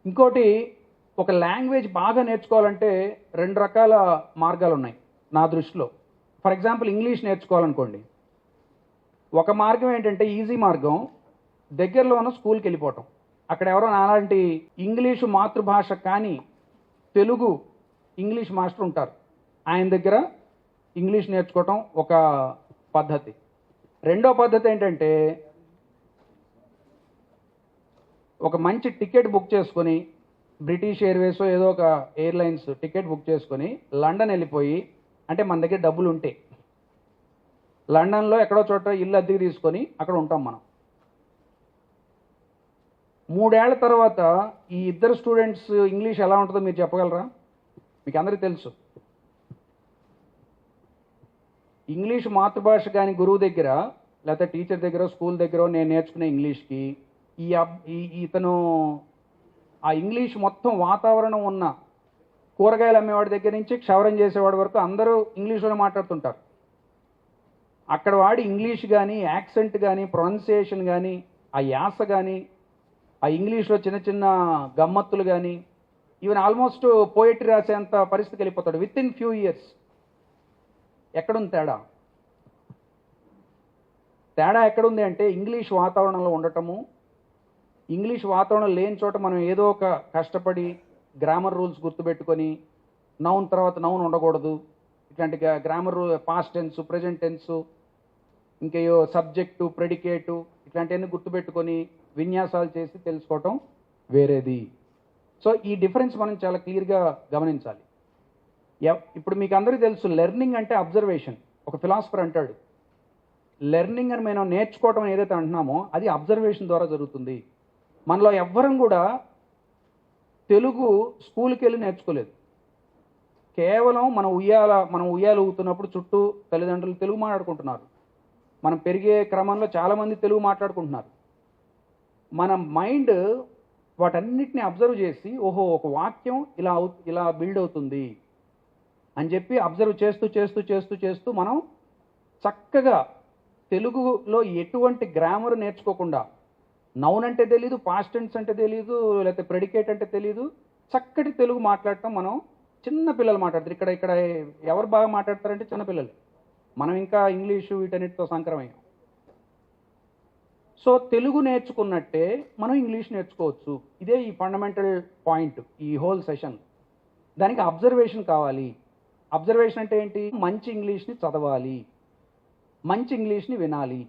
ఇంకోటి, ఒక లాంగ్వేజ్ బాగా నేర్చుకోవాలంటే 2 రకాల మార్గాలు ఉన్నాయి నా దృష్టిలో. ఫర్ ఎగ్జాంపుల్ ఇంగ్లీష్ నేర్చుకోవాలనుకోండి, ఒక మార్గం ఏంటంటే ఈజీ మార్గం, దగ్గరలో ఉన్న స్కూల్కి వెళ్ళిపోవటం. అక్కడ ఎవరో నాలాంటి ఇంగ్లీషు మాతృభాష కానీ తెలుగు ఇంగ్లీష్ మాస్టర్ ఉంటారు, ఆయన దగ్గర ఇంగ్లీష్ నేర్చుకోవటం ఒక పద్ధతి. రెండో పద్ధతి ఏంటంటే ఒక మంచి టికెట్ బుక్ చేసుకొని, బ్రిటిష్ ఎయిర్వేస్ ఏదో ఒక ఎయిర్లైన్స్ టికెట్ బుక్ చేసుకొని లండన్ వెళ్ళిపోయి, అంటే మన దగ్గర డబ్బులు ఉంటే లండన్లో ఎక్కడో చోట ఇల్లు అద్దెకి తీసుకొని అక్కడ ఉంటాం మనం. 3 ఏళ్ల తర్వాత ఈ ఇద్దరు స్టూడెంట్స్ ఇంగ్లీష్ ఎలా ఉంటుందో మీరు చెప్పగలరా? మీకు అందరికీ తెలుసు. ఇంగ్లీష్ మాతృభాష కానీ గురువు దగ్గర లేకపోతే టీచర్ దగ్గర స్కూల్ దగ్గర నేను నేర్చుకునే ఇంగ్లీష్కి ఇతను ఆ ఇంగ్లీష్ మొత్తం వాతావరణం ఉన్న కూరగాయలు అమ్మేవాడి దగ్గర నుంచి క్షవరం చేసేవాడి వరకు అందరూ ఇంగ్లీష్లోనే మాట్లాడుతుంటారు. అక్కడ వాడి ఇంగ్లీష్ కానీ యాక్సెంట్ కానీ ప్రొనౌన్సియేషన్ కానీ ఆ యాస కానీ ఆ ఇంగ్లీష్లో చిన్న చిన్న గమ్మత్తులు కానీ ఈవెన్ ఆల్మోస్ట్ పోయిటరీ రాసేంత పరిస్థితికి వెళ్ళిపోతాడు విత్ ఇన్ ఫ్యూ ఇయర్స్. ఎక్కడుంది తేడా? తేడా ఎక్కడుంది అంటే ఇంగ్లీష్ వాతావరణంలో ఉండటము. ఇంగ్లీష్ వాతావరణం లేని చోట మనం ఏదో ఒక కష్టపడి గ్రామర్ రూల్స్ గుర్తుపెట్టుకొని నౌన్ తర్వాత నౌన్ ఉండకూడదు, ఇట్లాంటి grammar past tense present tense ఇంకేయో సబ్జెక్టు ప్రెడికేటు ఇట్లాంటివన్నీ గుర్తుపెట్టుకొని విన్యాసాలు చేసి తెలుసుకోవటం వేరేది. సో ఈ డిఫరెన్స్ మనం చాలా క్లియర్గా గమనించాలి. ఇప్పుడు మీకు అందరికీ తెలుసు, లెర్నింగ్ అంటే అబ్జర్వేషన్. ఒక ఫిలాసఫర్ అంటాడు, లెర్నింగ్ అని మనం నేర్చుకోవటం ఏదైతే అంటున్నామో అది అబ్జర్వేషన్ ద్వారా జరుగుతుంది. మనలో ఎవ్వరం కూడా తెలుగు స్కూల్కి వెళ్ళి నేర్చుకోలేదు. కేవలం మనం ఉయ్యాలు ఊగుతున్నప్పుడు చుట్టూ తల్లిదండ్రులు తెలుగు మాట్లాడుకుంటున్నారు. మనం పెరిగే క్రమంలో చాలామంది తెలుగు మాట్లాడుకుంటున్నారు. మన మైండ్ వాటన్నిటిని అబ్జర్వ్ చేసి ఓహో ఒక వాక్యం ఇలా బిల్డ్ అవుతుంది అని చెప్పి అబ్జర్వ్ చేస్తూ చేస్తూ చేస్తూ చేస్తూ మనం చక్కగా తెలుగులో ఎటువంటి గ్రామర్ నేర్చుకోకుండా, నౌన్ అంటే తెలీదు, పాస్ట్ టెన్స్ అంటే తెలీదు, లేకపోతే ప్రెడికేట్ అంటే తెలీదు, చక్కటి తెలుగు మాట్లాడటం మనం చిన్న పిల్లలు మాట్లాడతారు. ఇక్కడ ఎవరు బాగా మాట్లాడతారంటే చిన్నపిల్లలు. మనం ఇంకా ఇంగ్లీషు వీటన్నిటితో సంకరమయ్యాం. సో తెలుగు నేర్చుకున్నట్టే మనం ఇంగ్లీష్ నేర్చుకోవచ్చు. ఇదే ఈ ఫండమెంటల్ పాయింట్ ఈ హోల్ సెషన్. దానికి అబ్జర్వేషన్ కావాలి. అబ్జర్వేషన్ అంటే ఏంటి? మంచి ఇంగ్లీష్ని చదవాలి, మంచి ఇంగ్లీష్ని వినాలి.